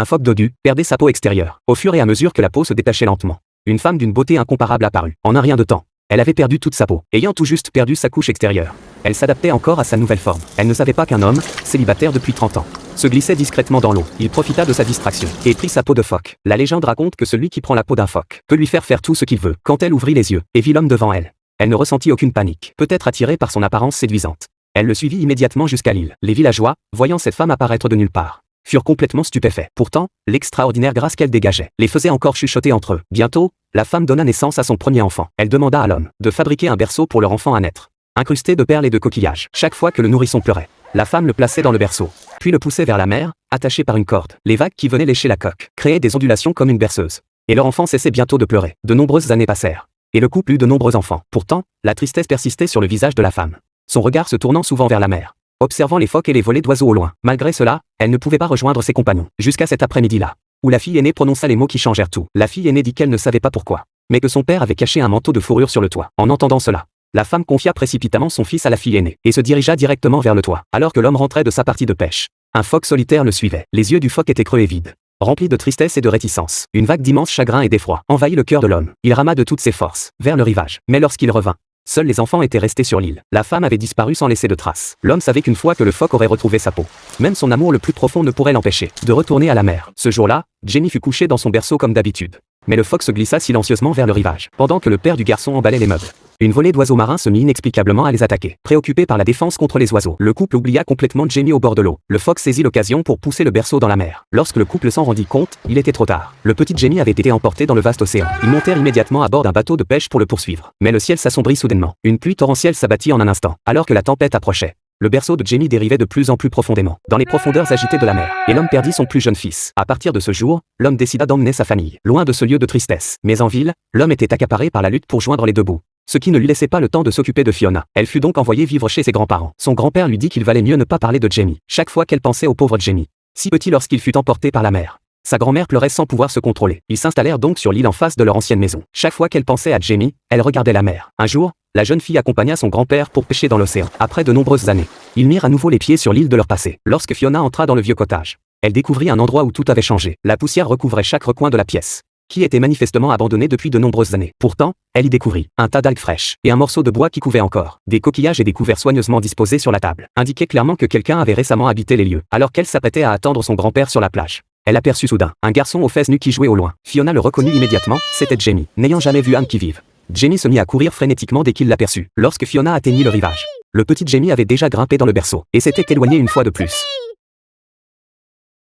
Un phoque dodu perdait sa peau extérieure. Au fur et à mesure que la peau se détachait lentement, une femme d'une beauté incomparable apparut. En un rien de temps, elle avait perdu toute sa peau, ayant tout juste perdu sa couche extérieure. Elle s'adaptait encore à sa nouvelle forme. Elle ne savait pas qu'un homme, célibataire depuis 30 ans, se glissait discrètement dans l'eau. Il profita de sa distraction et prit sa peau de phoque. La légende raconte que celui qui prend la peau d'un phoque peut lui faire tout ce qu'il veut. Quand elle ouvrit les yeux et vit l'homme devant elle, elle ne ressentit aucune panique, peut-être attirée par son apparence séduisante. Elle le suivit immédiatement jusqu'à l'île. Les villageois, voyant cette femme apparaître de nulle part, furent complètement stupéfaits. Pourtant, l'extraordinaire grâce qu'elle dégageait les faisait encore chuchoter entre eux. Bientôt, la femme donna naissance à son premier enfant. Elle demanda à l'homme de fabriquer un berceau pour leur enfant à naître, incrusté de perles et de coquillages. Chaque fois que le nourrisson pleurait, la femme le plaçait dans le berceau, puis le poussait vers la mer, attaché par une corde. Les vagues qui venaient lécher la coque créaient des ondulations comme une berceuse, et leur enfant cessait bientôt de pleurer. De nombreuses années passèrent, et le couple eut de nombreux enfants. Pourtant, la tristesse persistait sur le visage de la femme, son regard se tournant souvent vers la mer, observant les phoques et les volées d'oiseaux au loin. Malgré cela, elle ne pouvait pas rejoindre ses compagnons. Jusqu'à cet après-midi-là, où la fille aînée prononça les mots qui changèrent tout. La fille aînée dit qu'elle ne savait pas pourquoi, mais que son père avait caché un manteau de fourrure sur le toit. En entendant cela, la femme confia précipitamment son fils à la fille aînée, et se dirigea directement vers le toit. Alors que l'homme rentrait de sa partie de pêche, un phoque solitaire le suivait. Les yeux du phoque étaient creux et vides, remplis de tristesse et de réticence. Une vague d'immense chagrin et d'effroi envahit le cœur de l'homme. Il rama de toutes ses forces vers le rivage. Mais lorsqu'il revint, seuls les enfants étaient restés sur l'île. La femme avait disparu sans laisser de traces. L'homme savait qu'une fois que le phoque aurait retrouvé sa peau, même son amour le plus profond ne pourrait l'empêcher de retourner à la mer. Ce jour-là, Jenny fut couchée dans son berceau comme d'habitude. Mais le phoque se glissa silencieusement vers le rivage. Pendant que le père du garçon emballait les meubles, une volée d'oiseaux marins se mit inexplicablement à les attaquer. Préoccupé par la défense contre les oiseaux, le couple oublia complètement Jenny au bord de l'eau. Le phoque saisit l'occasion pour pousser le berceau dans la mer. Lorsque le couple s'en rendit compte, il était trop tard. Le petit Jenny avait été emporté dans le vaste océan. Ils montèrent immédiatement à bord d'un bateau de pêche pour le poursuivre. Mais le ciel s'assombrit soudainement. Une pluie torrentielle s'abattit en un instant. Alors que la tempête approchait, le berceau de Jenny dérivait de plus en plus profondément, dans les profondeurs agitées de la mer, et l'homme perdit son plus jeune fils. À partir de ce jour, l'homme décida d'emmener sa famille loin de ce lieu de tristesse. Mais en ville, l'homme était accaparé par la lutte pour joindre les deux bouts, ce qui ne lui laissait pas le temps de s'occuper de Fiona. Elle fut donc envoyée vivre chez ses grands-parents. Son grand-père lui dit qu'il valait mieux ne pas parler de Jamie. Chaque fois qu'elle pensait au pauvre Jamie, si petit lorsqu'il fut emporté par la mer, sa grand-mère pleurait sans pouvoir se contrôler. Ils s'installèrent donc sur l'île en face de leur ancienne maison. Chaque fois qu'elle pensait à Jamie, elle regardait la mer. Un jour, la jeune fille accompagna son grand-père pour pêcher dans l'océan. Après de nombreuses années, ils mirent à nouveau les pieds sur l'île de leur passé. Lorsque Fiona entra dans le vieux cottage, elle découvrit un endroit où tout avait changé. La poussière recouvrait chaque recoin de la pièce, qui était manifestement abandonnée depuis de nombreuses années. Pourtant, elle y découvrit un tas d'algues fraîches et un morceau de bois qui couvait encore. Des coquillages et des couverts soigneusement disposés sur la table indiquaient clairement que quelqu'un avait récemment habité les lieux. Alors qu'elle s'apprêtait à attendre son grand-père sur la plage, elle aperçut soudain un garçon aux fesses nues qui jouait au loin. Fiona le reconnut immédiatement, c'était Jamie. N'ayant jamais vu âme qui vive, Jamie se mit à courir frénétiquement dès qu'il l'aperçut. Lorsque Fiona atteignit le rivage, le petit Jamie avait déjà grimpé dans le berceau et s'était éloigné une fois de plus.